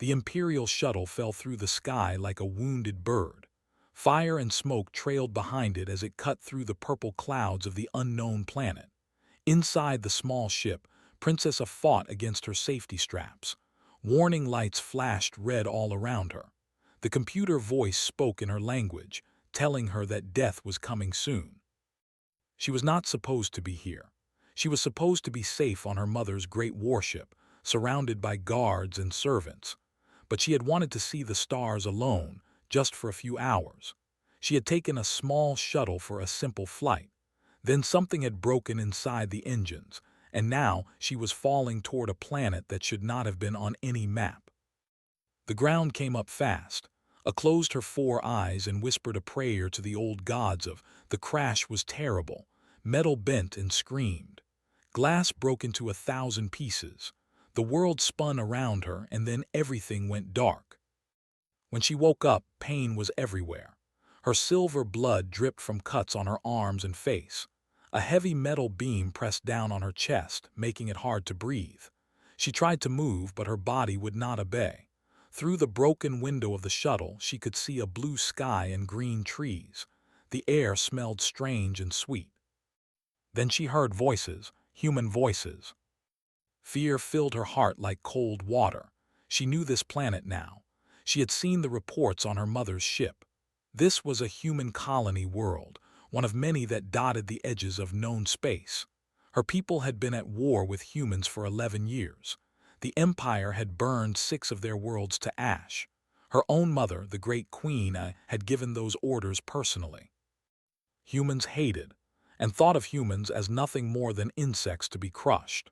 The Imperial shuttle fell through the sky like a wounded bird. Fire and smoke trailed behind it as it cut through the purple clouds of the unknown planet. Inside the small ship, Princessa fought against her safety straps. Warning lights flashed red all around her. The computer voice spoke in her language, telling her that death was coming soon. She was not supposed to be here. She was supposed to be safe on her mother's great warship, surrounded by guards and servants. But she had wanted to see the stars alone, just for a few hours. She had taken a small shuttle for a simple flight. Then something had broken inside the engines, and now she was falling toward a planet that should not have been on any map. The ground came up fast. Closed her 4 eyes and whispered a prayer to the old gods of the crash was terrible. Metal bent and screamed. Glass broke into 1,000 pieces. The world spun around her, and then everything went dark. When she woke up, pain was everywhere. Her silver blood dripped from cuts on her arms and face. A heavy metal beam pressed down on her chest, making it hard to breathe. She tried to move, but her body would not obey. Through the broken window of the shuttle, she could see a blue sky and green trees. The air smelled strange and sweet. Then she heard voices, human voices. Fear filled her heart like cold water. She knew this planet now. She had seen the reports on her mother's ship. This was a human colony world, one of many that dotted the edges of known space. Her people had been at war with humans for 11 years. The Empire had burned 6 of their worlds to ash. Her own mother, the Great Queen, had given those orders personally. Humans hated, and thought of humans as nothing more than insects to be crushed.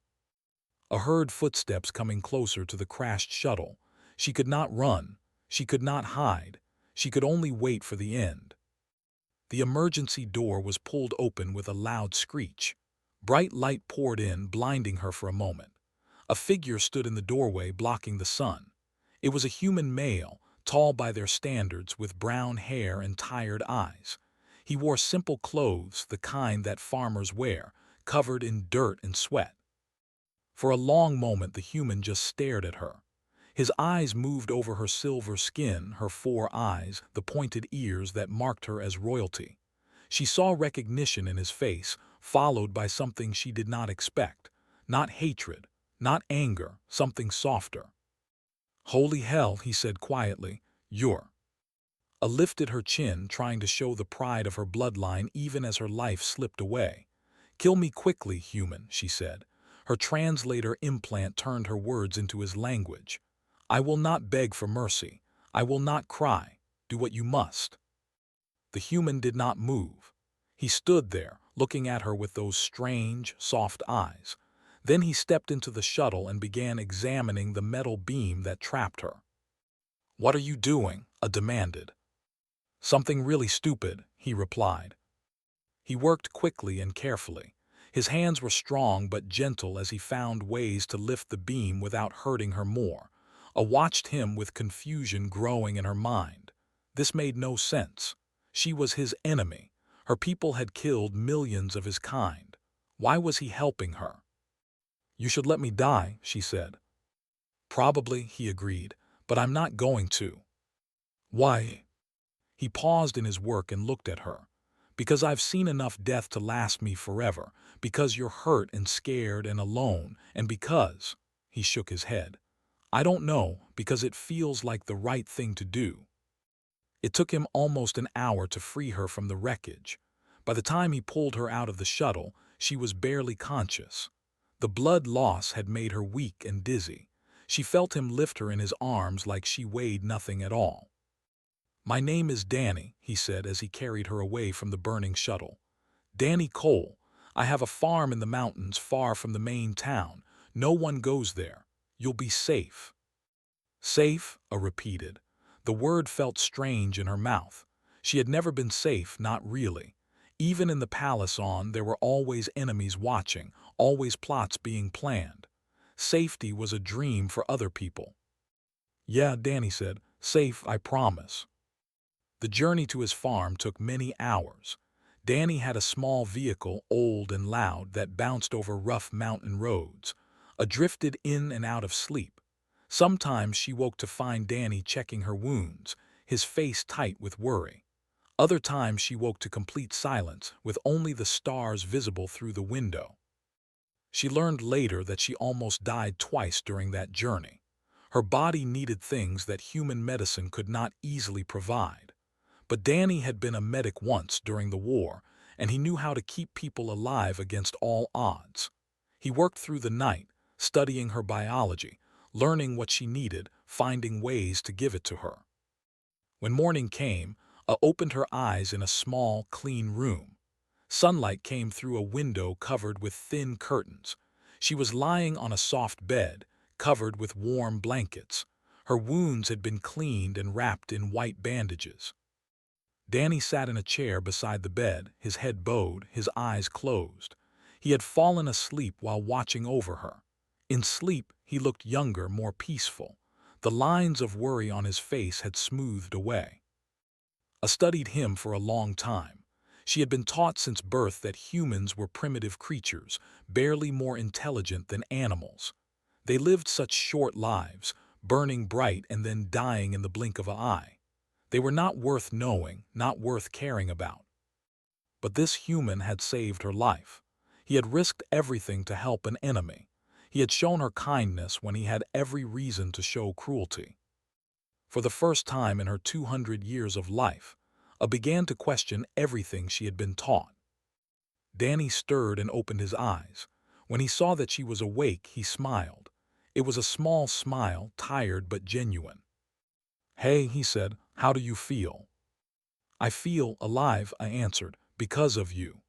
Heard footsteps coming closer to the crashed shuttle. She could not run. She could not hide. She could only wait for the end. The emergency door was pulled open with a loud screech. Bright light poured in, blinding her for a moment. A figure stood in the doorway, blocking the sun. It was a human male, tall by their standards, with brown hair and tired eyes. He wore simple clothes, the kind that farmers wear, covered in dirt and sweat. For a long moment the human just stared at her. His eyes moved over her silver skin, her 4 eyes, the pointed ears that marked her as royalty. She saw recognition in his face, followed by something she did not expect. Not hatred, not anger, something softer. "Holy hell," he said quietly, "you're." Lifted her chin, trying to show the pride of her bloodline even as her life slipped away. "Kill me quickly, human," she said. Her translator implant turned her words into his language. "I will not beg for mercy. I will not cry. Do what you must." The human did not move. He stood there, looking at her with those strange, soft eyes. Then he stepped into the shuttle and began examining the metal beam that trapped her. "What are you doing?" demanded. "Something really stupid," he replied. He worked quickly and carefully. His hands were strong but gentle as he found ways to lift the beam without hurting her more. Watched him with confusion growing in her mind. This made no sense. She was his enemy. Her people had killed millions of his kind. Why was he helping her? "You should let me die," she said. "Probably," he agreed, "but I'm not going to." "Why?" He paused in his work and looked at her. "Because I've seen enough death to last me forever. Because you're hurt and scared and alone. And because—" he shook his head. "I don't know, because it feels like the right thing to do." It took him almost an hour to free her from the wreckage. By the time he pulled her out of the shuttle, she was barely conscious. The blood loss had made her weak and dizzy. She felt him lift her in his arms like she weighed nothing at all. "My name is Danny," he said as he carried her away from the burning shuttle. "Danny Cole. I have a farm in the mountains far from the main town. No one goes there. You'll be safe." "Safe?" repeated. The word felt strange in her mouth. She had never been safe, not really. Even in the palace there were always enemies watching, always plots being planned. Safety was a dream for other people. "Yeah," Danny said, "safe, I promise." The journey to his farm took many hours. Danny had a small vehicle, old and loud, that bounced over rough mountain roads. Drifted in and out of sleep. Sometimes she woke to find Danny checking her wounds, his face tight with worry. Other times she woke to complete silence, with only the stars visible through the window. She learned later that she almost died twice during that journey. Her body needed things that human medicine could not easily provide. But Danny had been a medic once during the war, and he knew how to keep people alive against all odds. He worked through the night, studying her biology, learning what she needed, finding ways to give it to her. When morning came, opened her eyes in a small, clean room. Sunlight came through a window covered with thin curtains. She was lying on a soft bed, covered with warm blankets. Her wounds had been cleaned and wrapped in white bandages. Danny sat in a chair beside the bed, his head bowed, his eyes closed. He had fallen asleep while watching over her. In sleep, he looked younger, more peaceful. The lines of worry on his face had smoothed away. I studied him for a long time. She had been taught since birth that humans were primitive creatures, barely more intelligent than animals. They lived such short lives, burning bright and then dying in the blink of an eye. They were not worth knowing, not worth caring about. But this human had saved her life. He had risked everything to help an enemy. He had shown her kindness when he had every reason to show cruelty. For the first time in her 200 years of life, I began to question everything she had been taught. Danny stirred and opened his eyes. When he saw that she was awake, he smiled. It was a small smile, tired but genuine. "Hey," he said, "how do you feel?" "I feel alive," I answered, "because of you."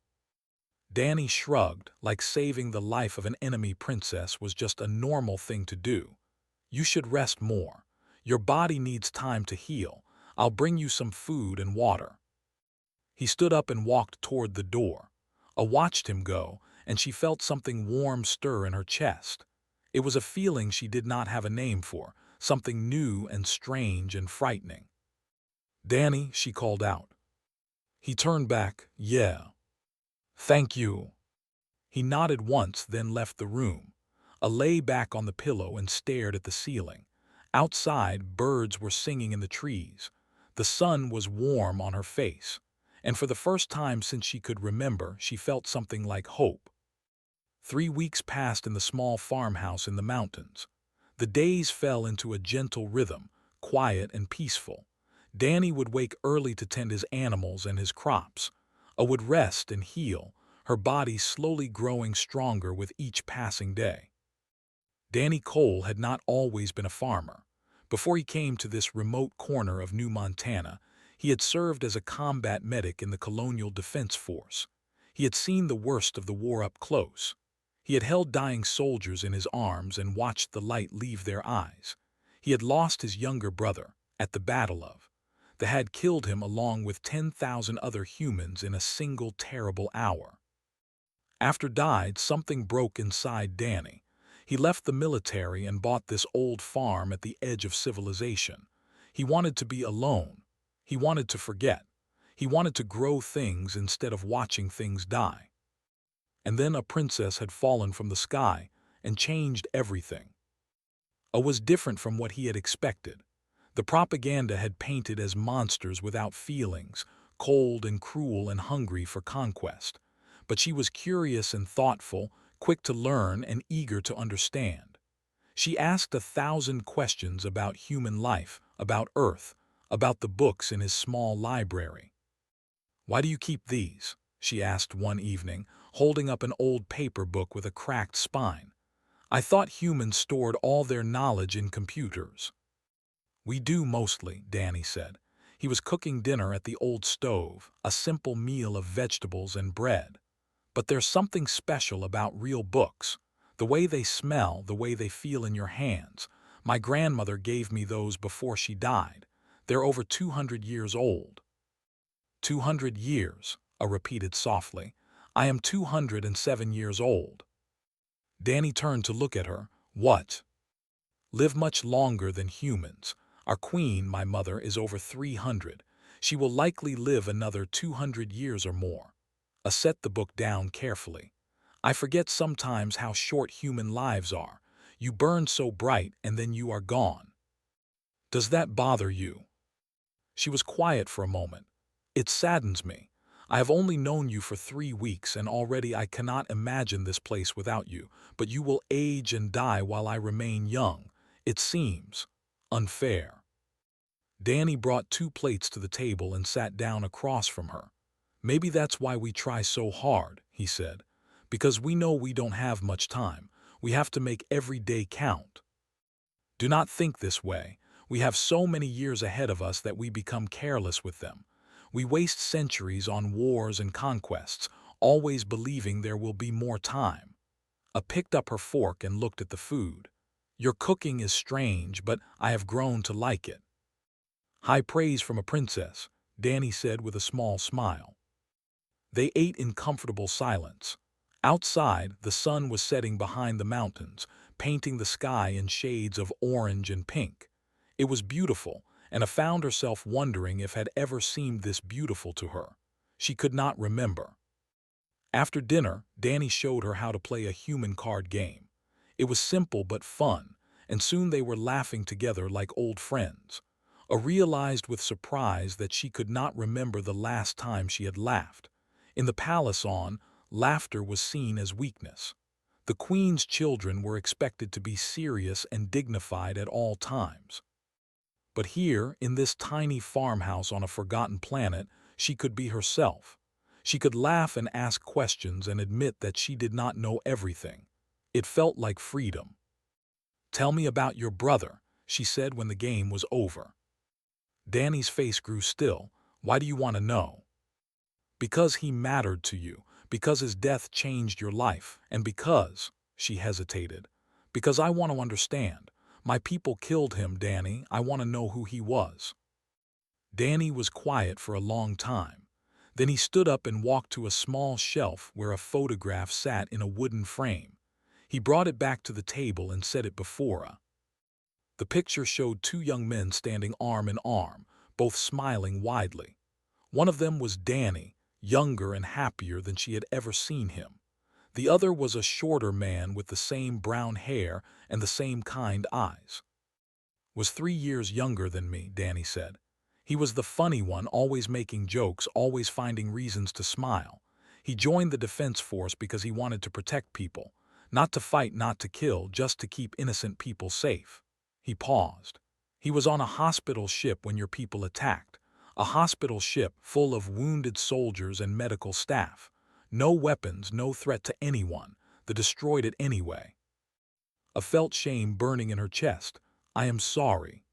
Danny shrugged, like saving the life of an enemy princess was just a normal thing to do. "You should rest more. Your body needs time to heal. I'll bring you some food and water." He stood up and walked toward the door. I watched him go, and she felt something warm stir in her chest. It was a feeling she did not have a name for, something new and strange and frightening. "Danny," she called out. He turned back. "Yeah. Thank you." He nodded once, then left the room. I lay back on the pillow and stared at the ceiling. Outside, birds were singing in the trees. The sun was warm on her face, and for the first time since she could remember, she felt something like hope. 3 weeks passed in the small farmhouse in the mountains. The days fell into a gentle rhythm, quiet and peaceful. Danny would wake early to tend his animals and his crops. I would rest and heal, her body slowly growing stronger with each passing day. Danny Cole had not always been a farmer. Before he came to this remote corner of New Montana, he had served as a combat medic in the Colonial Defense Force. He had seen the worst of the war up close. He had held dying soldiers in his arms and watched the light leave their eyes. He had lost his younger brother at the Battle of. That had killed him along with 10,000 other humans in a single terrible hour. After died, something broke inside Danny. He left the military and bought this old farm at the edge of civilization. He wanted to be alone. He wanted to forget. He wanted to grow things instead of watching things die. And then a princess had fallen from the sky and changed everything. It was different from what he had expected. The propaganda had painted as monsters without feelings, cold and cruel and hungry for conquest. But she was curious and thoughtful, quick to learn and eager to understand. She asked 1,000 questions about human life, about Earth, about the books in his small library. "Why do you keep these?" she asked one evening, holding up an old paper book with a cracked spine. "I thought humans stored all their knowledge in computers." "We do mostly," Danny said. He was cooking dinner at the old stove, a simple meal of vegetables and bread. "But there's something special about real books. The way they smell, the way they feel in your hands. My grandmother gave me those before she died. They're over 200 years old." 200 years, I repeated softly. "I am 207 years old." Danny turned to look at her. "What?" "Live much longer than humans. Our queen, my mother, is over 300. She will likely live another 200 years or more." I set the book down carefully. "I forget sometimes how short human lives are. You burn so bright and then you are gone. Does that bother you?" She was quiet for a moment. "It saddens me. I have only known you for 3 weeks and already I cannot imagine this place without you, but you will age and die while I remain young. It seems unfair." Danny brought 2 plates to the table and sat down across from her. "Maybe that's why we try so hard," he said. "Because we know we don't have much time. We have to make every day count. Do not think this way. We have so many years ahead of us that we become careless with them. We waste centuries on wars and conquests, always believing there will be more time." I picked up her fork and looked at the food. "Your cooking is strange, but I have grown to like it." "High praise from a princess," Danny said with a small smile. They ate in comfortable silence. Outside, the sun was setting behind the mountains, painting the sky in shades of orange and pink. It was beautiful, and I found herself wondering if had ever seemed this beautiful to her. She could not remember. After dinner, Danny showed her how to play a human card game. It was simple but fun, and soon they were laughing together like old friends. I realized with surprise that she could not remember the last time she had laughed. In the palace laughter was seen as weakness. The queen's children were expected to be serious and dignified at all times. But here, in this tiny farmhouse on a forgotten planet, she could be herself. She could laugh and ask questions and admit that she did not know everything. It felt like freedom. "Tell me about your brother," she said when the game was over. Danny's face grew still. "Why do you want to know?" "Because he mattered to you, because his death changed your life, and because," she hesitated, "because I want to understand. My people killed him, Danny. I want to know who he was." Danny was quiet for a long time. Then he stood up and walked to a small shelf where a photograph sat in a wooden frame. He brought it back to the table and set it before her. The picture showed 2 young men standing arm in arm, both smiling widely. One of them was Danny, younger and happier than she had ever seen him. The other was a shorter man with the same brown hair and the same kind eyes. "Was 3 years younger than me," Danny said. "He was the funny one, always making jokes, always finding reasons to smile. He joined the defense force because he wanted to protect people. Not to fight, not to kill, just to keep innocent people safe." He paused. "He was on a hospital ship when your people attacked. A hospital ship full of wounded soldiers and medical staff. No weapons, no threat to anyone. They destroyed it anyway." I felt shame burning in her chest. "I am sorry."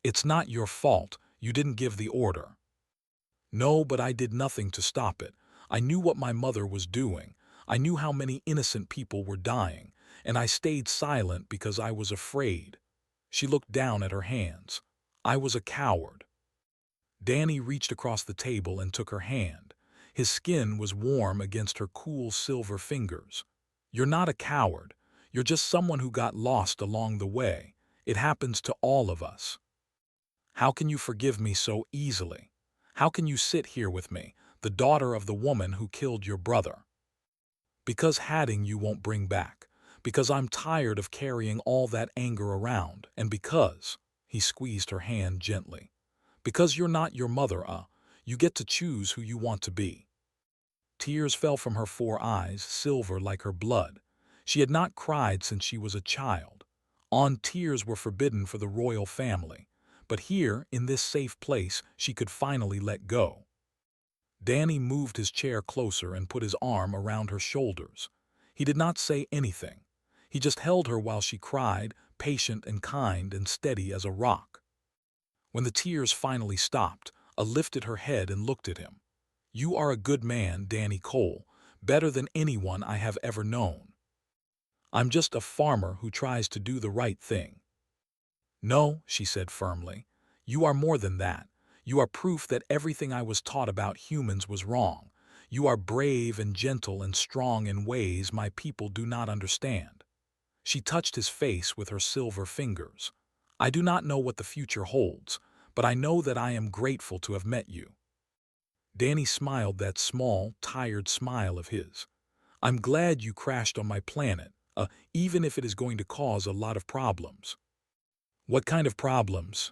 "It's not your fault. You didn't give the order." "No, but I did nothing to stop it. I knew what my mother was doing. I knew how many innocent people were dying, and I stayed silent because I was afraid." She looked down at her hands. "I was a coward." Danny reached across the table and took her hand. His skin was warm against her cool silver fingers. "You're not a coward. You're just someone who got lost along the way. It happens to all of us. How can you forgive me so easily? How can you sit here with me, the daughter of the woman who killed your brother?" "Because hating you won't bring back. Because I'm tired of carrying all that anger around, and because," he squeezed her hand gently, "because you're not your mother, you get to choose who you want to be." Tears fell from her 4 eyes, silver like her blood. She had not cried since she was a child. Tears were forbidden for the royal family. But here, in this safe place, she could finally let go. Danny moved his chair closer and put his arm around her shoulders. He did not say anything. He just held her while she cried, patient and kind and steady as a rock. When the tears finally stopped, I lifted her head and looked at him. "You are a good man, Danny Cole, better than anyone I have ever known. I'm just a farmer who tries to do the right thing." "No," she said firmly. "You are more than that. You are proof that everything I was taught about humans was wrong. You are brave and gentle and strong in ways my people do not understand." She touched his face with her silver fingers. "I do not know what the future holds, but I know that I am grateful to have met you." Danny smiled that small, tired smile of his. "I'm glad you crashed on my planet. Even if it is going to cause a lot of problems. What kind of problems?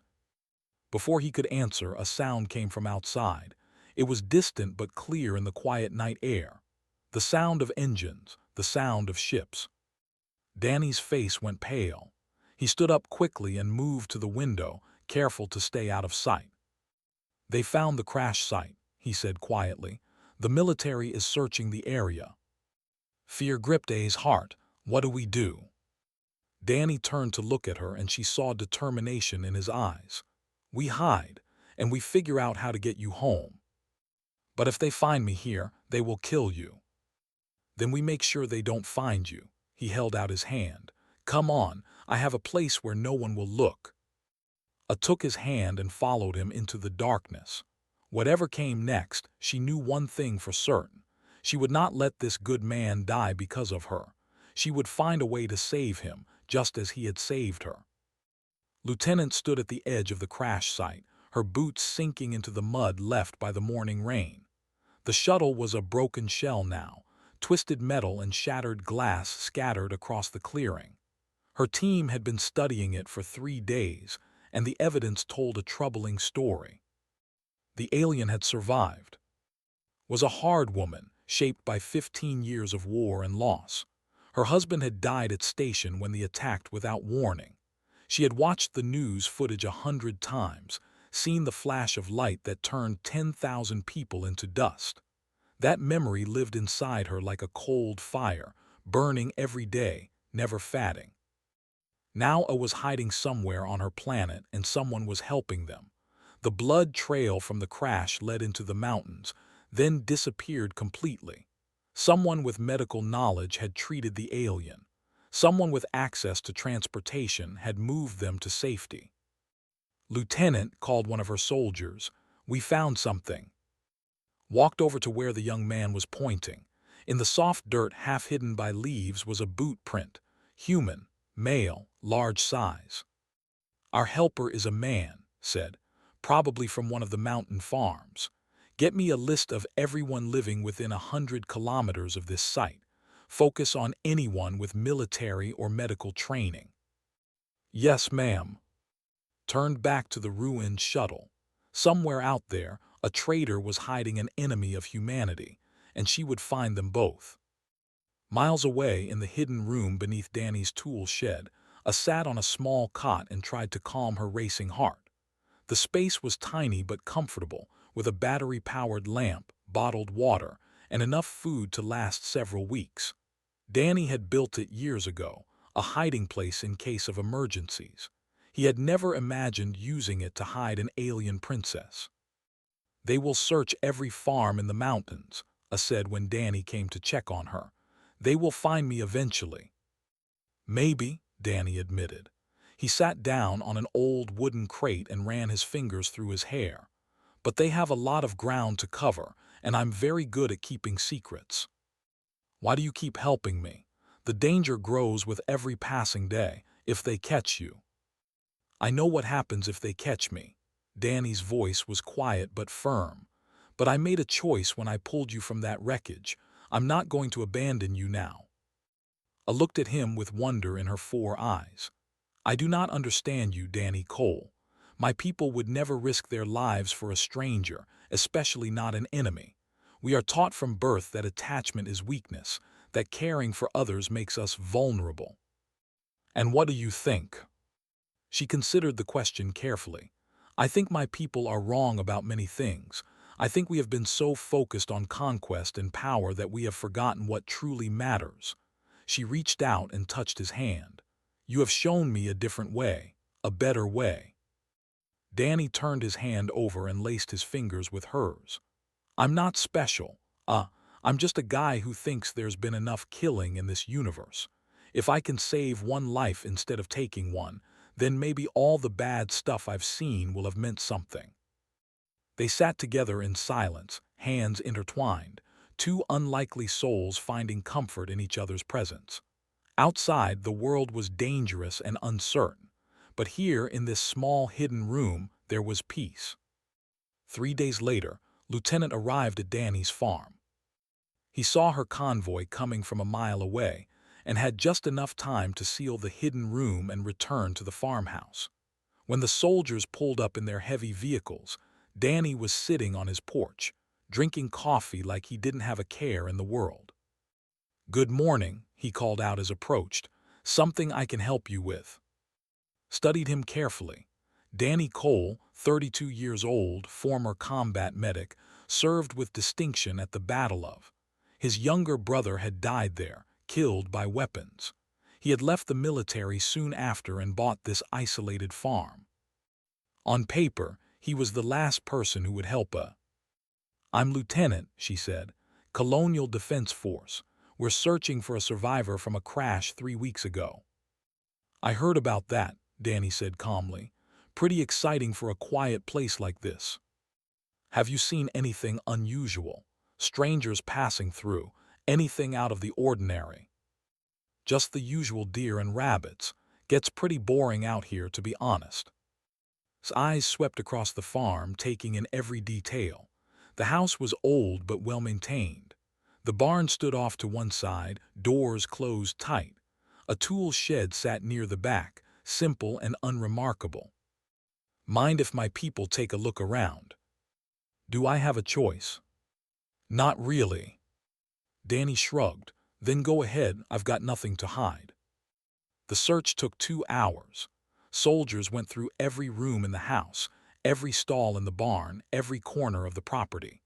Before he could answer, a sound came from outside. It was distant but clear in the quiet night air. The sound of engines, the sound of ships. Danny's face went pale. He stood up quickly and moved to the window, careful to stay out of sight. "They found the crash site," he said quietly. "The military is searching the area." Fear gripped A's heart. What do we do? Danny turned to look at her and she saw determination in his eyes. "We hide, and we figure out how to get you home. But if they find me here, they will kill you." "Then we make sure they don't find you." He held out his hand. "Come on, I have a place where no one will look." A took his hand and followed him into the darkness. Whatever came next, she knew one thing for certain. She would not let this good man die because of her. She would find a way to save him, just as he had saved her. Lieutenant stood at the edge of the crash site, her boots sinking into the mud left by the morning rain. The shuttle was a broken shell now, twisted metal and shattered glass scattered across the clearing. Her team had been studying it for 3 days, and the evidence told a troubling story. The alien had survived. Was a hard woman, shaped by 15 years of war and loss. Her husband had died at station when they attacked without warning. She had watched the news footage 100 times, seen the flash of light that turned 10,000 people into dust. That memory lived inside her like a cold fire, burning every day, never fading. Now A was hiding somewhere on her planet and someone was helping them. The blood trail from the crash led into the mountains, then disappeared completely. Someone with medical knowledge had treated the alien. Someone with access to transportation had moved them to safety. "Lieutenant," called one of her soldiers, "we found something." Walked over to where the young man was pointing. In the soft dirt half hidden by leaves was a boot print. Human, male, large size. "Our helper is a man," said, "probably from one of the mountain farms. Get me a list of everyone living within 100 kilometers of this site. Focus on anyone with military or medical training." "Yes, ma'am." Turned back to the ruined shuttle. Somewhere out there, a traitor was hiding an enemy of humanity, and she would find them both. Miles away, in the hidden room beneath Danny's tool shed, A sat on a small cot and tried to calm her racing heart. The space was tiny but comfortable, with a battery-powered lamp, bottled water, and enough food to last several weeks. Danny had built it years ago, a hiding place in case of emergencies. He had never imagined using it to hide an alien princess. "They will search every farm in the mountains," A said when Danny came to check on her. "They will find me eventually." "Maybe," Danny admitted. He sat down on an old wooden crate and ran his fingers through his hair. "But they have a lot of ground to cover, and I'm very good at keeping secrets." "Why do you keep helping me? The danger grows with every passing day, if they catch you." "I know what happens if they catch me." Danny's voice was quiet but firm. "But I made a choice when I pulled you from that wreckage. I'm not going to abandon you now." I looked at him with wonder in her 4 eyes. "I do not understand you, Danny Cole. My people would never risk their lives for a stranger, especially not an enemy. We are taught from birth that attachment is weakness, that caring for others makes us vulnerable." "And what do you think?" She considered the question carefully. "I think my people are wrong about many things. I think we have been so focused on conquest and power that we have forgotten what truly matters." She reached out and touched his hand. "You have shown me a different way, a better way." Danny turned his hand over and laced his fingers with hers. "I'm not special. I'm just a guy who thinks there's been enough killing in this universe. If I can save one life instead of taking one, then maybe all the bad stuff I've seen will have meant something." They sat together in silence, hands intertwined, 2 unlikely souls finding comfort in each other's presence. Outside, the world was dangerous and uncertain, but here in this small hidden room there was peace. 3 days later, Lieutenant arrived at Danny's farm. He saw her convoy coming from a mile away, and had just enough time to seal the hidden room and return to the farmhouse. When the soldiers pulled up in their heavy vehicles, Danny was sitting on his porch, drinking coffee like he didn't have a care in the world. "Good morning," he called out as approached. "Something I can help you with." Studied him carefully. Danny Cole, 32 years old, former combat medic, served with distinction at the Battle of. His younger brother had died there, killed by weapons. He had left the military soon after and bought this isolated farm. On paper, he was the last person who would help her. "I'm Lieutenant," she said. "Colonial Defense Force. We're searching for a survivor from a crash 3 weeks ago." "I heard about that," Danny said calmly. "Pretty exciting for a quiet place like this. Have you seen anything unusual? Strangers passing through? Anything out of the ordinary?" "Just the usual deer and rabbits. Gets pretty boring out here, to be honest." His eyes swept across the farm, taking in every detail. The house was old but well-maintained. The barn stood off to one side, doors closed tight. A tool shed sat near the back, simple and unremarkable. "Mind if my people take a look around?" "Do I have a choice?" "Not really." Danny shrugged. "Then go ahead, I've got nothing to hide." The search took 2 hours. Soldiers went through every room in the house, every stall in the barn, every corner of the property.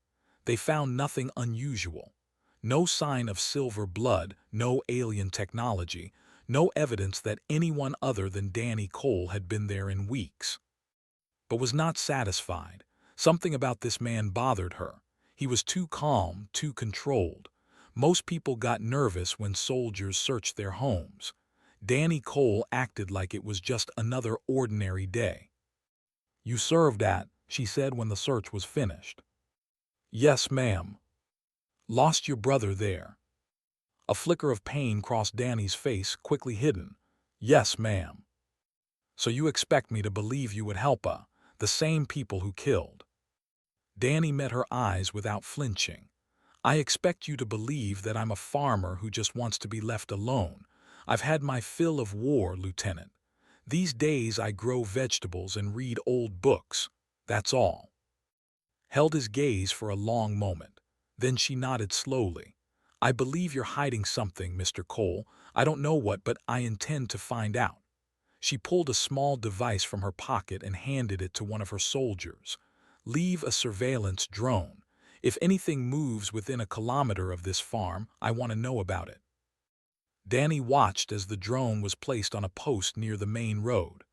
They found nothing unusual. No sign of silver blood, no alien technology, no evidence that anyone other than Danny Cole had been there in weeks. But was not satisfied. Something about this man bothered her. He was too calm, too controlled. Most people got nervous when soldiers searched their homes. Danny Cole acted like it was just another ordinary day. "You served at," she said when the search was finished. "Yes, ma'am." "Lost your brother there." A flicker of pain crossed Danny's face, quickly hidden. "Yes, ma'am." "So you expect me to believe you would help the same people who killed?" Danny met her eyes without flinching. "I expect you to believe that I'm a farmer who just wants to be left alone. I've had my fill of war, Lieutenant. These days I grow vegetables and read old books. That's all." Held his gaze for a long moment. Then she nodded slowly. "I believe you're hiding something, Mr. Cole. I don't know what, but I intend to find out." She pulled a small device from her pocket and handed it to one of her soldiers. "Leave a surveillance drone. If anything moves within a kilometer of this farm, I want to know about it." Danny watched as the drone was placed on a post near the main road.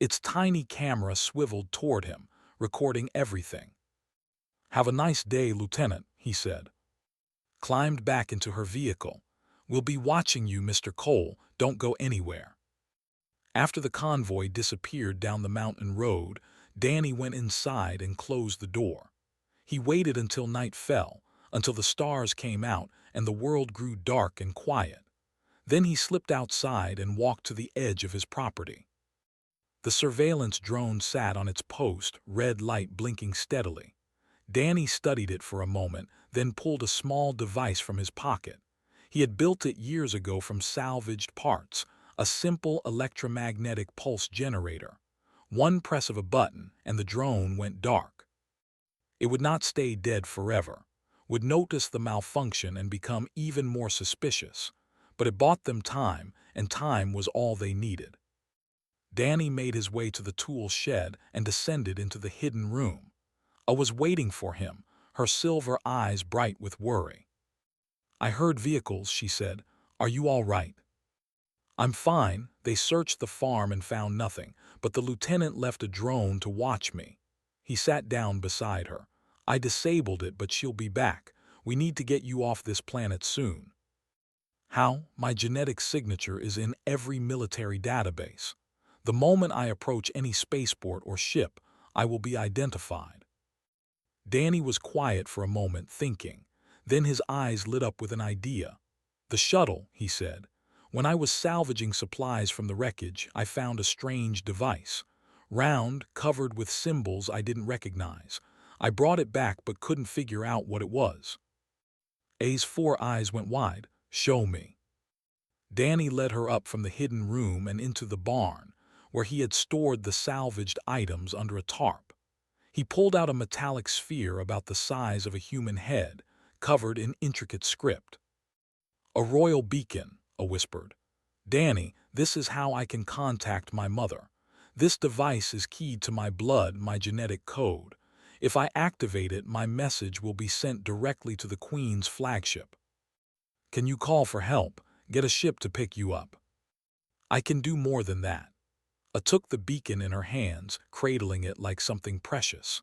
Its tiny camera swiveled toward him, recording everything. "Have a nice day, Lieutenant," he said. Climbed back into her vehicle. "We'll be watching you, Mr. Cole. Don't go anywhere." After the convoy disappeared down the mountain road, Danny went inside and closed the door. He waited until night fell, until the stars came out and the world grew dark and quiet. Then he slipped outside and walked to the edge of his property. The surveillance drone sat on its post, red light blinking steadily. Danny studied it for a moment, then pulled a small device from his pocket. He had built it years ago from salvaged parts, a simple electromagnetic pulse generator. One press of a button, and the drone went dark. It would not stay dead forever, would notice the malfunction and become even more suspicious. But it bought them time, and time was all they needed. Danny made his way to the tool shed and descended into the hidden room. Was waiting for him, her silver eyes bright with worry. "I heard vehicles," she said. "Are you all right?" "I'm fine. They searched the farm and found nothing, but the lieutenant left a drone to watch me." He sat down beside her. "I disabled it, but she'll be back. We need to get you off this planet soon." "How? My genetic signature is in every military database. The moment I approach any spaceport or ship, I will be identified." Danny was quiet for a moment, thinking. Then his eyes lit up with an idea. "The shuttle," he said. "When I was salvaging supplies from the wreckage, I found a strange device. Round, covered with symbols I didn't recognize. I brought it back but couldn't figure out what it was." A's 4 eyes went wide. "Show me." Danny led her up from the hidden room and into the barn, where he had stored the salvaged items under a tarp. He pulled out a metallic sphere about the size of a human head, covered in intricate script. "A royal beacon," a whispered. "Danny, this is how I can contact my mother. This device is keyed to my blood, my genetic code. If I activate it, my message will be sent directly to the Queen's flagship. Can you call for help? Get a ship to pick you up?" "I can do more than that." A took the beacon in her hands, cradling it like something precious.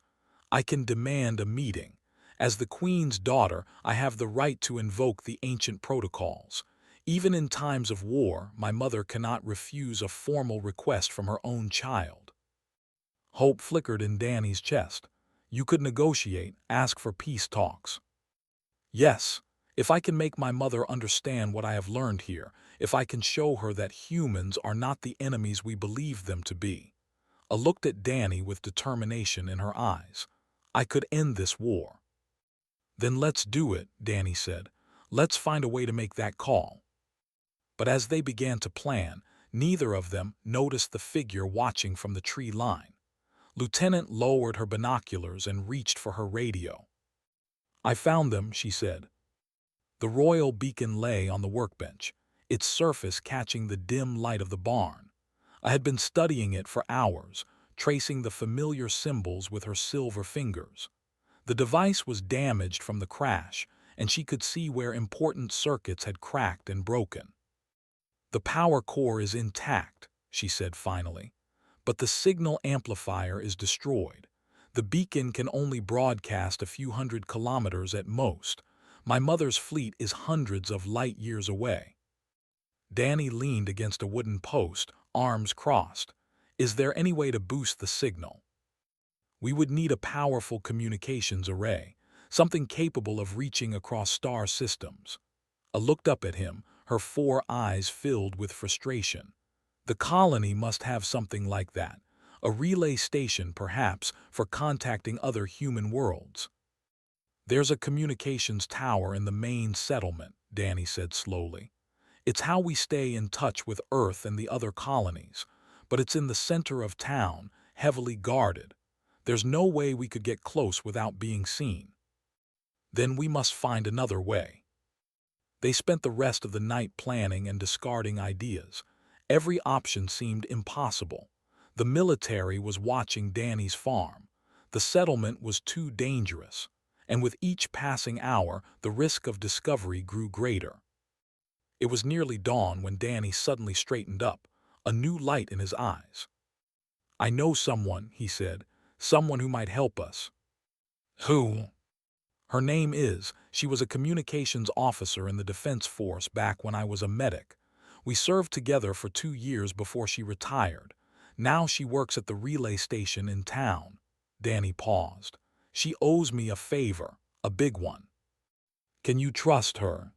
"I can demand a meeting. As the Queen's daughter, I have the right to invoke the ancient protocols. Even in times of war, my mother cannot refuse a formal request from her own child." Hope flickered in Danny's chest. "You could negotiate, ask for peace talks." "Yes, if I can make my mother understand what I have learned here, if I can show her that humans are not the enemies we believe them to be." I looked at Danny with determination in her eyes. "I could end this war." "Then let's do it," Danny said. "Let's find a way to make that call." But as they began to plan, neither of them noticed the figure watching from the tree line. Lieutenant lowered her binoculars and reached for her radio. "I found them," she said. The royal beacon lay on the workbench, its surface catching the dim light of the barn. I had been studying it for hours, tracing the familiar symbols with her silver fingers. The device was damaged from the crash, and she could see where important circuits had cracked and broken. "The power core is intact," she said finally, "but the signal amplifier is destroyed. The beacon can only broadcast a few hundred kilometers at most. My mother's fleet is hundreds of light years away." Danny leaned against a wooden post, arms crossed. "Is there any way to boost the signal?" "We would need a powerful communications array, something capable of reaching across star systems." I looked up at him, her 4 eyes filled with frustration. "The colony must have something like that. A relay station, perhaps, for contacting other human worlds." "There's a communications tower in the main settlement," Danny said slowly. "It's how we stay in touch with Earth and the other colonies. But it's in the center of town, heavily guarded. There's no way we could get close without being seen." "Then we must find another way." They spent the rest of the night planning and discarding ideas. Every option seemed impossible. The military was watching Danny's farm. The settlement was too dangerous. And with each passing hour, the risk of discovery grew greater. It was nearly dawn when Danny suddenly straightened up, a new light in his eyes. "I know someone," he said, "someone who might help us." "Who?" "Her name is, she was a communications officer in the Defense Force back when I was a medic. We served together for 2 years before she retired. Now she works at the relay station in town." Danny paused. "She owes me a favor, a big one." "Can you trust her?"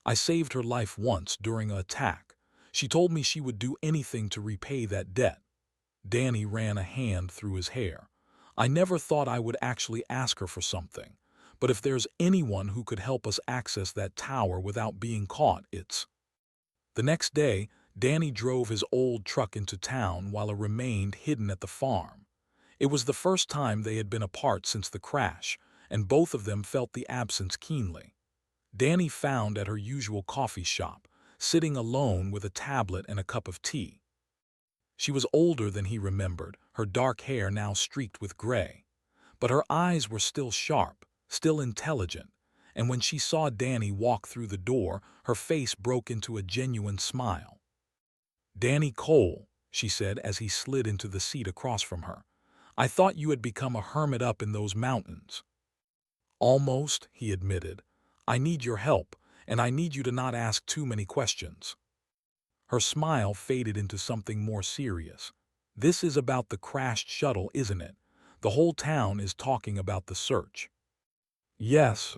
"I saved her life once during an attack. She told me she would do anything to repay that debt." Danny ran a hand through his hair. "I never thought I would actually ask her for something. But if there's anyone who could help us access that tower without being caught, it's—" The next day, Danny drove his old truck into town while it remained hidden at the farm. It was the first time they had been apart since the crash, and both of them felt the absence keenly. Danny found at her usual coffee shop, sitting alone with a tablet and a cup of tea. She was older than he remembered, her dark hair now streaked with gray. But her eyes were still sharp, still intelligent, and when she saw Danny walk through the door, her face broke into a genuine smile. "Danny Cole," she said as he slid into the seat across from her. "I thought you had become a hermit up in those mountains." "Almost," he admitted. "I need your help, and I need you to not ask too many questions." Her smile faded into something more serious. "This is about the crashed shuttle, isn't it? The whole town is talking about the search." "Yes."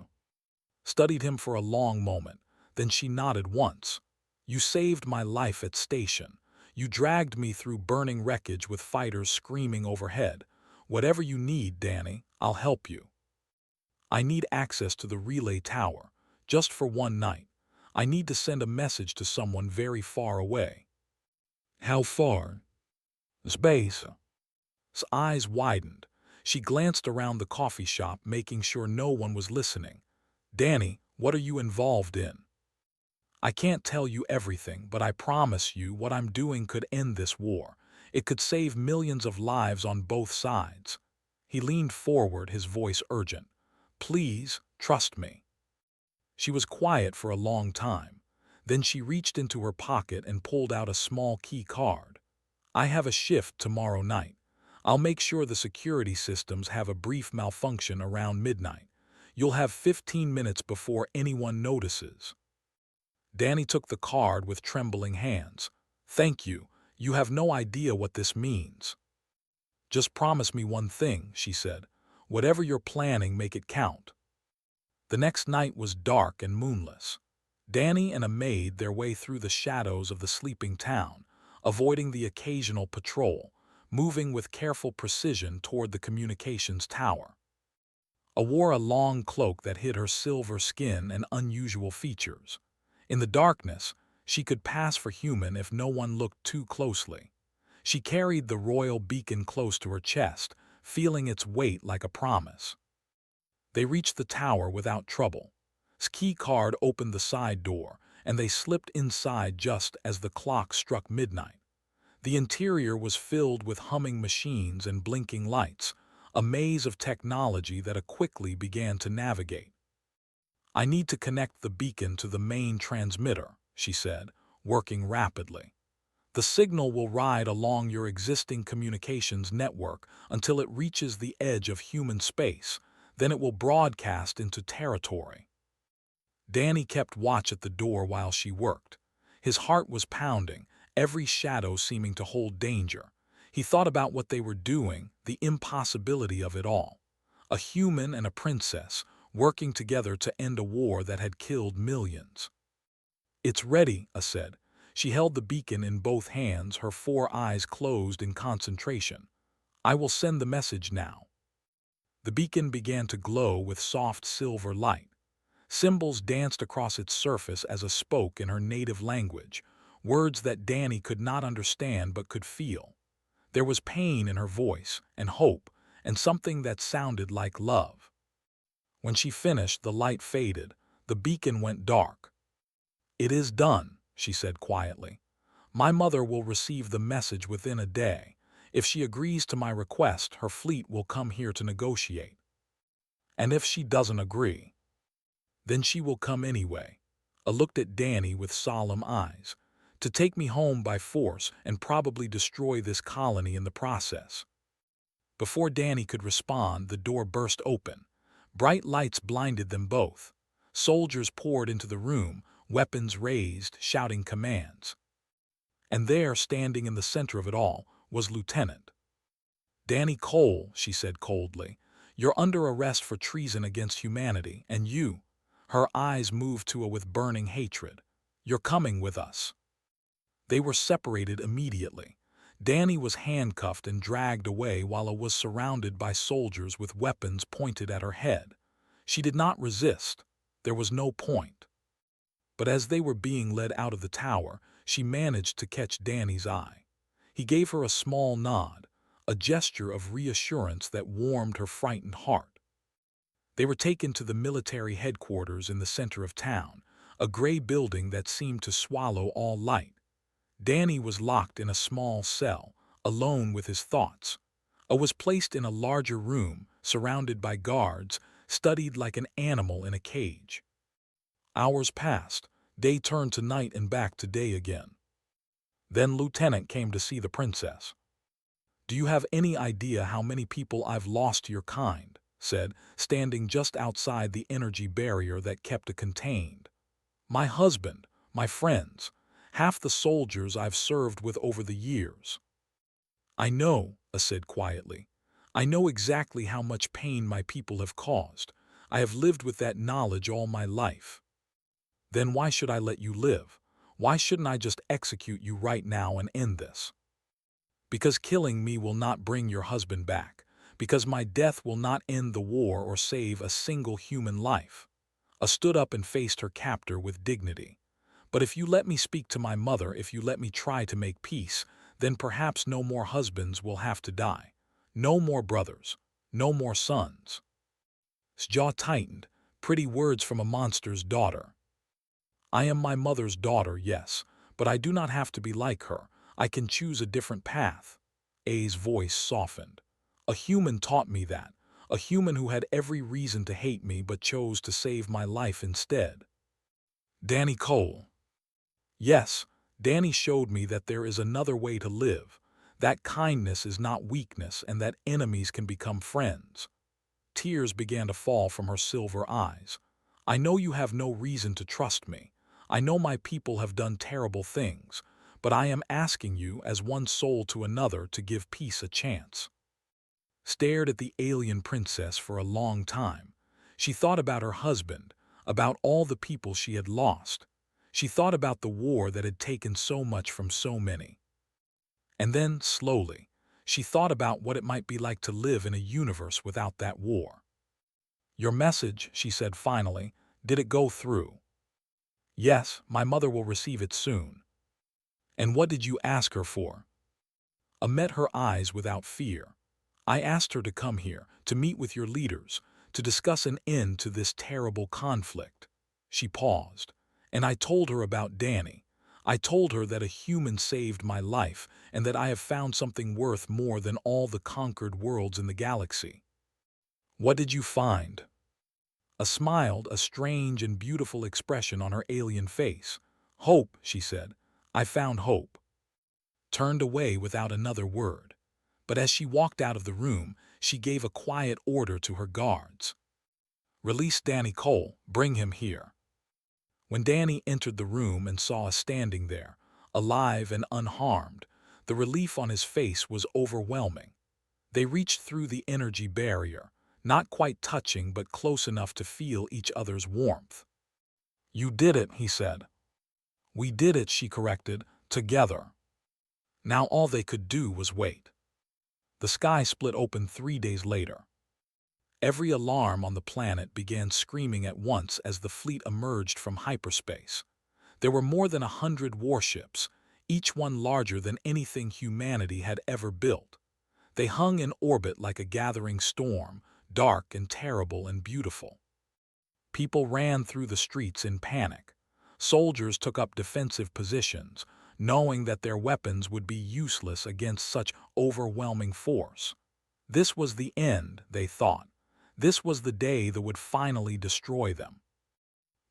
Studied him for a long moment, then she nodded once. "You saved my life at station. You dragged me through burning wreckage with fighters screaming overhead. Whatever you need, Danny, I'll help you. I need access to the relay tower, just for one night. I need to send a message to someone very far away. How far? Space. His eyes widened. She glanced around the coffee shop, making sure no one was listening. Danny, what are you involved in? I can't tell you everything, but I promise you what I'm doing could end this war. It could save millions of lives on both sides. He leaned forward, his voice urgent. Please, trust me. She was quiet for a long time. Then she reached into her pocket and pulled out a small key card. I have a shift tomorrow night. I'll make sure the security systems have a brief malfunction around midnight. You'll have 15 minutes before anyone notices. Danny took the card with trembling hands. Thank you. You have no idea what this means. Just promise me one thing, she said. Whatever you're planning, make it count. The next night was dark and moonless. Danny and a maid their way through the shadows of the sleeping town, avoiding the occasional patrol, moving with careful precision toward the communications tower. A wore a long cloak that hid her silver skin and unusual features. In the darkness, she could pass for human if no one looked too closely. She carried the royal beacon close to her chest, feeling its weight like a promise. They reached the tower without trouble. His key card opened the side door, and they slipped inside just as the clock struck midnight. The interior was filled with humming machines and blinking lights, a maze of technology that quickly began to navigate. I need to connect the beacon to the main transmitter, she said, working rapidly. The signal will ride along your existing communications network until it reaches the edge of human space. Then it will broadcast into territory. Danny kept watch at the door while she worked. His heart was pounding, every shadow seeming to hold danger. He thought about what they were doing, the impossibility of it all. A human and a princess, working together to end a war that had killed millions. It's ready, said. She held the beacon in both hands, her 4 eyes closed in concentration. I will send the message now. The beacon began to glow with soft silver light. Symbols danced across its surface as it spoke in her native language, words that Danny could not understand but could feel. There was pain in her voice, and hope, and something that sounded like love. When she finished, the light faded. The beacon went dark. It is done, she said quietly. My mother will receive the message within a day. If she agrees to my request, her fleet will come here to negotiate. And if she doesn't agree, then she will come anyway. I looked at Danny with solemn eyes. To take me home by force and probably destroy this colony in the process. Before Danny could respond, the door burst open. Bright lights blinded them both. Soldiers poured into the room, weapons raised, shouting commands. And there, standing in the center of it all, was Lieutenant. Danny Cole, she said coldly, you're under arrest for treason against humanity, and you, her eyes moved to it with burning hatred, you're coming with us. They were separated immediately. Danny was handcuffed and dragged away while it was surrounded by soldiers with weapons pointed at her head. She did not resist. There was no point. But as they were being led out of the tower, she managed to catch Danny's eye. He gave her a small nod, a gesture of reassurance that warmed her frightened heart. They were taken to the military headquarters in the center of town, a gray building that seemed to swallow all light. Danny was locked in a small cell, alone with his thoughts. I was placed in a larger room, surrounded by guards, studied like an animal in a cage. Hours passed, day turned to night and back to day again. Then Lieutenant came to see the princess. Do you have any idea how many people I've lost to your kind? Said, standing just outside the energy barrier that kept it contained. My husband, my friends, half the soldiers I've served with over the years. I know, said quietly. I know exactly how much pain my people have caused. I have lived with that knowledge all my life. Then why should I let you live? Why shouldn't I just execute you right now and end this? Because killing me will not bring your husband back. Because my death will not end the war or save a single human life. I stood up and faced her captor with dignity. But if you let me speak to my mother, if you let me try to make peace, then perhaps no more husbands will have to die. No more brothers. No more sons. His jaw tightened. Pretty words from a monster's daughter. I am my mother's daughter, yes, but I do not have to be like her. I can choose a different path. A's voice softened. A human taught me that. A human who had every reason to hate me but chose to save my life instead. Danny Cole. Yes, Danny showed me that there is another way to live, that kindness is not weakness and that enemies can become friends. Tears began to fall from her silver eyes. I know you have no reason to trust me. I know my people have done terrible things, but I am asking you as one soul to another to give peace a chance. Stared at the alien princess for a long time. She thought about her husband, about all the people she had lost. She thought about the war that had taken so much from so many. And then, slowly, she thought about what it might be like to live in a universe without that war. Your message, she said finally, did it go through? Yes, my mother will receive it soon. And what did you ask her for? I met her eyes without fear. I asked her to come here, to meet with your leaders, to discuss an end to this terrible conflict. She paused, and I told her about Danny. I told her that a human saved my life and that I have found something worth more than all the conquered worlds in the galaxy. What did you find? Smiled, a strange and beautiful expression on her alien face. Hope, she said. I found hope. Turned away without another word. But as she walked out of the room, she gave a quiet order to her guards. Release Danny Cole, bring him here. When Danny entered the room and saw us standing there, alive and unharmed, the relief on his face was overwhelming. They reached through the energy barrier, not quite touching but close enough to feel each other's warmth. You did it, he said. We did it, she corrected, together. Now all they could do was wait. The sky split open 3 days later. Every alarm on the planet began screaming at once as the fleet emerged from hyperspace. There were more than 100 warships, each one larger than anything humanity had ever built. They hung in orbit like a gathering storm, dark and terrible and beautiful. People ran through the streets in panic. Soldiers took up defensive positions, knowing that their weapons would be useless against such overwhelming force. This was the end, they thought. This was the day that would finally destroy them.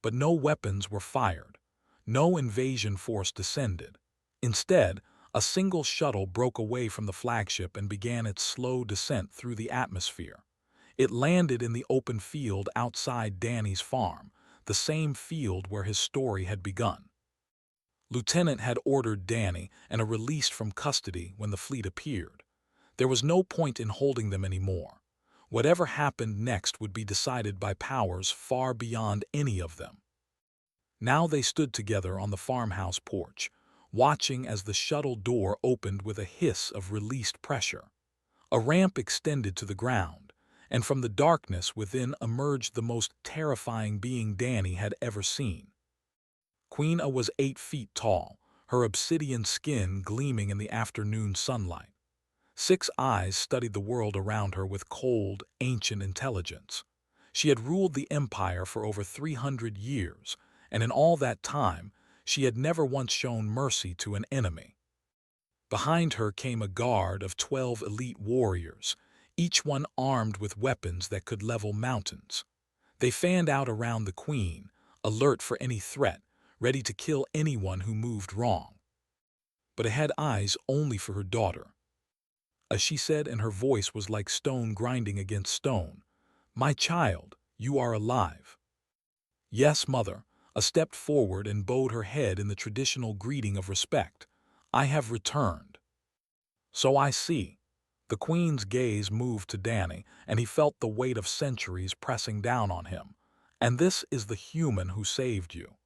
But no weapons were fired. No invasion force descended. Instead, a single shuttle broke away from the flagship and began its slow descent through the atmosphere. It landed in the open field outside Danny's farm, the same field where his story had begun. Lieutenant had ordered Danny and released from custody when the fleet appeared. There was no point in holding them anymore. Whatever happened next would be decided by powers far beyond any of them. Now they stood together on the farmhouse porch, watching as the shuttle door opened with a hiss of released pressure. A ramp extended to the ground, and from the darkness within emerged the most terrifying being Danny had ever seen. Queen A was 8 feet tall, her obsidian skin gleaming in the afternoon sunlight. 6 eyes studied the world around her with cold, ancient intelligence. She had ruled the empire for over 300 years, and in all that time, she had never once shown mercy to an enemy. Behind her came a guard of 12 elite warriors, each one armed with weapons that could level mountains. They fanned out around the queen, alert for any threat, ready to kill anyone who moved wrong. But it had eyes only for her daughter. As she said, and her voice was like stone grinding against stone, "My child, you are alive." "Yes, mother," stepped forward and bowed her head in the traditional greeting of respect. "I have returned." "So I see." The queen's gaze moved to Danny, and he felt the weight of centuries pressing down on him. "And this is the human who saved you."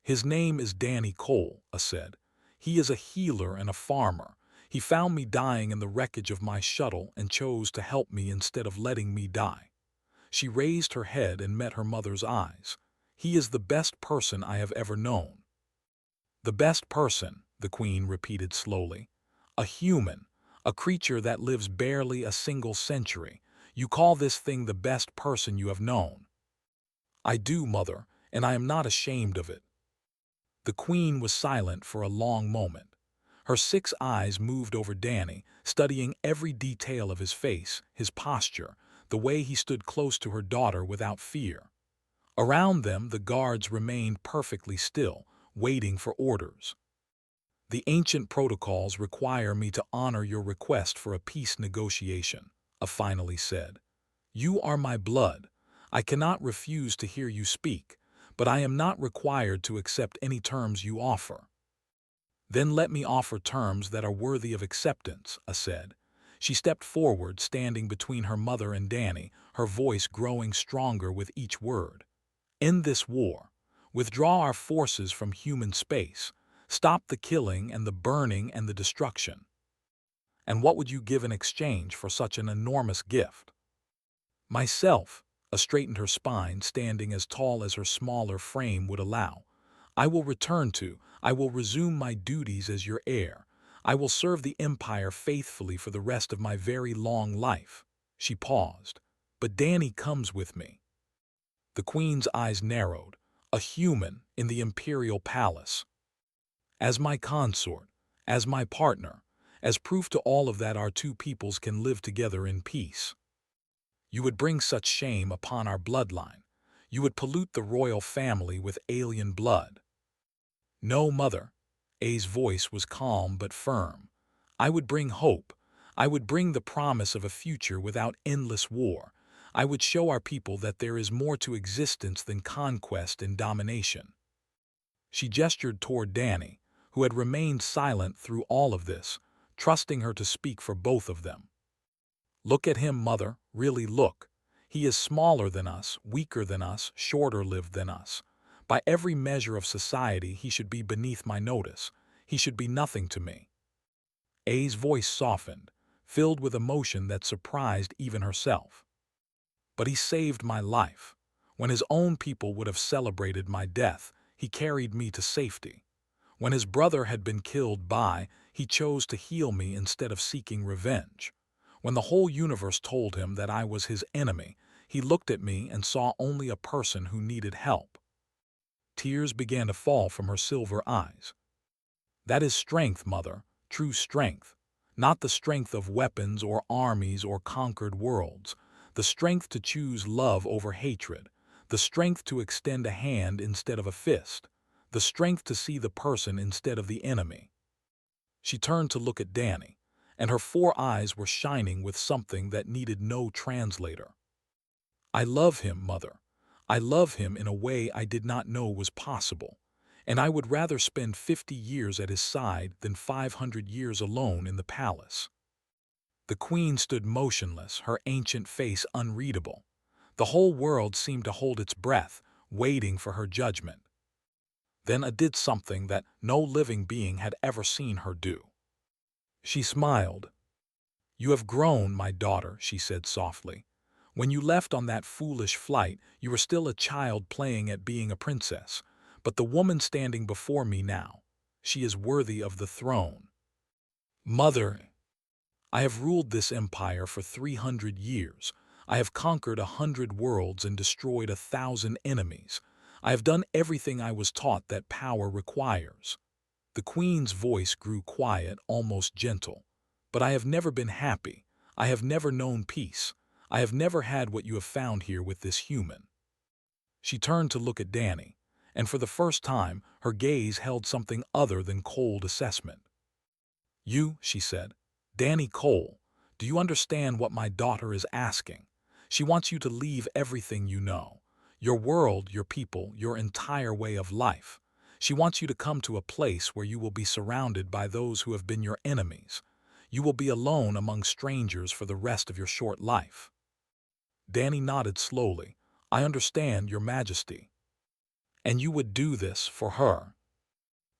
"His name is Danny Cole," said. "He is a healer and a farmer. He found me dying in the wreckage of my shuttle and chose to help me instead of letting me die." She raised her head and met her mother's eyes. "He is the best person I have ever known." The best person, the queen repeated slowly. A human, a creature that lives barely a single century. You call this thing the best person you have known. I do, mother, and I am not ashamed of it. The queen was silent for a long moment. Her 6 eyes moved over Danny, studying every detail of his face, his posture, the way he stood close to her daughter without fear. Around them, the guards remained perfectly still, waiting for orders. The ancient protocols require me to honor your request for a peace negotiation, I finally said. You are my blood. I cannot refuse to hear you speak, but I am not required to accept any terms you offer. Then let me offer terms that are worthy of acceptance, I said. She stepped forward, standing between her mother and Danny, her voice growing stronger with each word. End this war. Withdraw our forces from human space. Stop the killing and the burning and the destruction. And what would you give in exchange for such an enormous gift? Myself, I straightened her spine, standing as tall as her smaller frame would allow. I will resume my duties as your heir. I will serve the Empire faithfully for the rest of my very long life. She paused. But Danny comes with me. The queen's eyes narrowed. A human in the imperial palace. As my consort, as my partner, as proof to all of that our two peoples can live together in peace. You would bring such shame upon our bloodline. You would pollute the royal family with alien blood. No, mother. A's voice was calm but firm. I would bring hope. I would bring the promise of a future without endless war. I would show our people that there is more to existence than conquest and domination. She gestured toward Danny, who had remained silent through all of this, trusting her to speak for both of them. Look at him, mother, really look. He is smaller than us, weaker than us, shorter-lived than us. By every measure of society, he should be beneath my notice. He should be nothing to me. A's voice softened, filled with emotion that surprised even herself. But he saved my life. When his own people would have celebrated my death, he carried me to safety. When his brother had been killed he chose to heal me instead of seeking revenge. When the whole universe told him that I was his enemy, he looked at me and saw only a person who needed help. Tears began to fall from her silver eyes. That is strength, mother, true strength. Not the strength of weapons or armies or conquered worlds. The strength to choose love over hatred. The strength to extend a hand instead of a fist. The strength to see the person instead of the enemy. She turned to look at Danny, and her 4 eyes were shining with something that needed no translator. I love him, mother. I love him in a way I did not know was possible, and I would rather spend 50 years at his side than 500 years alone in the palace. The queen stood motionless, her ancient face unreadable. The whole world seemed to hold its breath, waiting for her judgment. Then I did something that no living being had ever seen her do. She smiled. You have grown, my daughter, she said softly. When you left on that foolish flight, you were still a child playing at being a princess. But the woman standing before me now, she is worthy of the throne. Mother, I have ruled this empire for 300 years. I have conquered 100 worlds and destroyed 1,000 enemies. I have done everything I was taught that power requires. The queen's voice grew quiet, almost gentle. But I have never been happy. I have never known peace. I have never had what you have found here with this human. She turned to look at Danny, and for the first time, her gaze held something other than cold assessment. You, she said, Danny Cole, do you understand what my daughter is asking? She wants you to leave everything you know. Your world, your people, your entire way of life. She wants you to come to a place where you will be surrounded by those who have been your enemies. You will be alone among strangers for the rest of your short life. Danny nodded slowly. I understand, Your Majesty. And you would do this for her.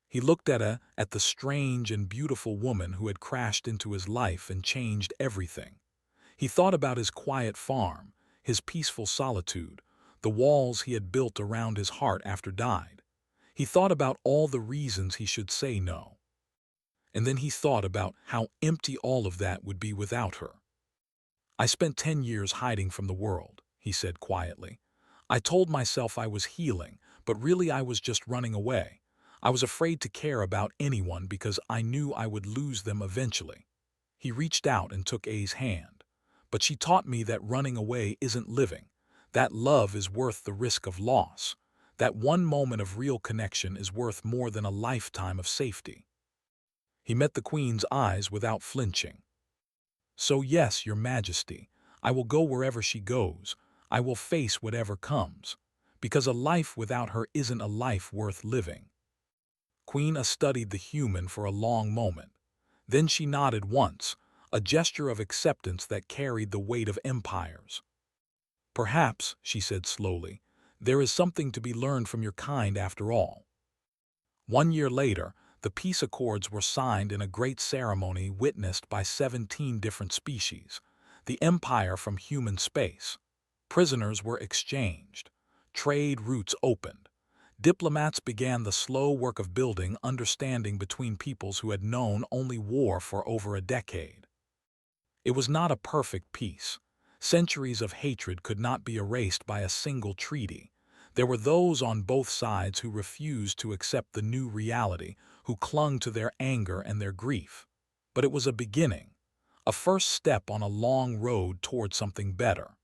He looked at the strange and beautiful woman who had crashed into his life and changed everything. He thought about his quiet farm, his peaceful solitude, the walls he had built around his heart after died. He thought about all the reasons he should say no. And then he thought about how empty all of that would be without her. I spent 10 years hiding from the world, he said quietly. I told myself I was healing, but really I was just running away. I was afraid to care about anyone because I knew I would lose them eventually. He reached out and took A's hand. But she taught me that running away isn't living, that love is worth the risk of loss, that one moment of real connection is worth more than a lifetime of safety. He met the Queen's eyes without flinching. So yes, Your Majesty, I will go wherever she goes. I will face whatever comes, because a life without her isn't a life worth living. Queen A studied the human for a long moment. Then she nodded once, a gesture of acceptance that carried the weight of empires. Perhaps, she said slowly, there is something to be learned from your kind after all. 1 year later, the peace accords were signed in a great ceremony witnessed by 17 different species, the empire from human space. Prisoners were exchanged. Trade routes opened. Diplomats began the slow work of building understanding between peoples who had known only war for over a decade. It was not a perfect peace. Centuries of hatred could not be erased by a single treaty. There were those on both sides who refused to accept the new reality, who clung to their anger and their grief. But it was a beginning, a first step on a long road toward something better.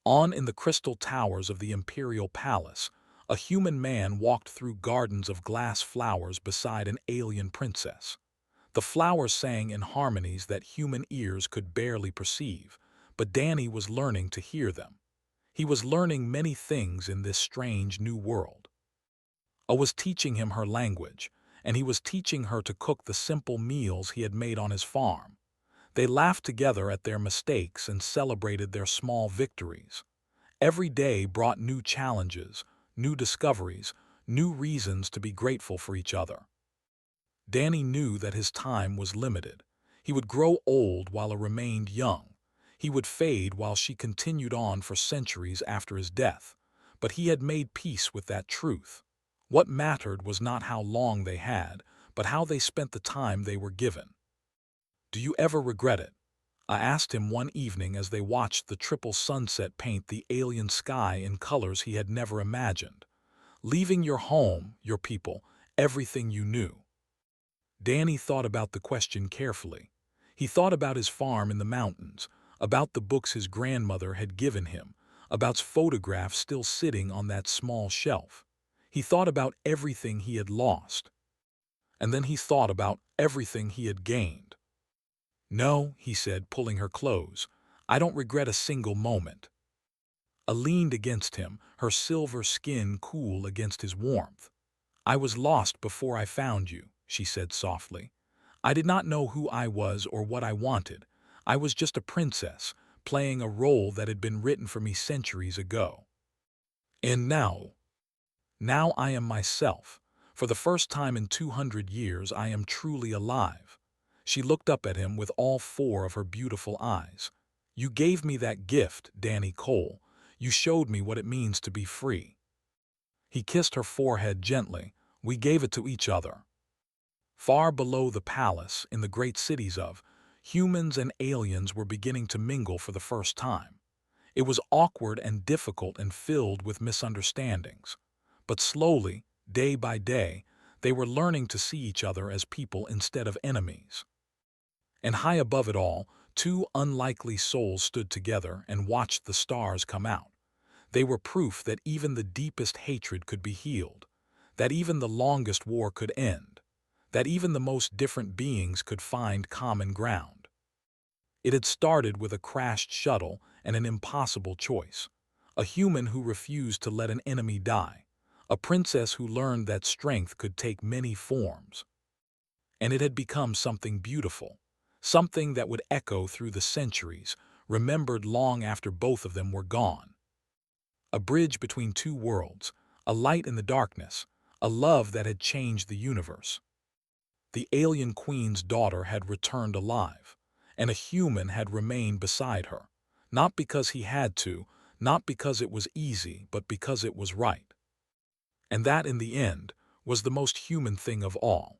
On in the crystal towers of the imperial palace, a human man walked through gardens of glass flowers beside an alien princess. The flowers sang in harmonies that human ears could barely perceive, but Danny was learning to hear them. He was learning many things in this strange new world. A was teaching him her language, and he was teaching her to cook the simple meals he had made on his farm. They laughed together at their mistakes and celebrated their small victories. Every day brought new challenges, new discoveries, new reasons to be grateful for each other. Danny knew that his time was limited. He would grow old while he remained young. He would fade while she continued on for centuries after his death. But he had made peace with that truth. What mattered was not how long they had, but how they spent the time they were given. Do you ever regret it? I asked him one evening as they watched the triple sunset paint the alien sky in colors he had never imagined. Leaving your home, your people, everything you knew. Danny thought about the question carefully. He thought about his farm in the mountains, about the books his grandmother had given him, about photographs still sitting on that small shelf. He thought about everything he had lost. And then he thought about everything he had gained. No, he said, pulling her close, I don't regret a single moment. I leaned against him, her silver skin cool against his warmth. I was lost before I found you, she said softly. I did not know who I was or what I wanted. I was just a princess, playing a role that had been written for me centuries ago. And now I am myself. For the first time in 200 years, I am truly alive. She looked up at him with all four of her beautiful eyes. You gave me that gift, Danny Cole. You showed me what it means to be free. He kissed her forehead gently. We gave it to each other. Far below the palace, in the great cities of, humans and aliens were beginning to mingle for the first time. It was awkward and difficult and filled with misunderstandings. But slowly, day by day, they were learning to see each other as people instead of enemies. And high above it all, two unlikely souls stood together and watched the stars come out. They were proof that even the deepest hatred could be healed, that even the longest war could end, that even the most different beings could find common ground. It had started with a crashed shuttle and an impossible choice, a human who refused to let an enemy die, a princess who learned that strength could take many forms. And it had become something beautiful, something that would echo through the centuries, remembered long after both of them were gone. A bridge between two worlds, a light in the darkness, a love that had changed the universe. The alien queen's daughter had returned alive, and a human had remained beside her, not because he had to, not because it was easy, but because it was right. And that, in the end, was the most human thing of all.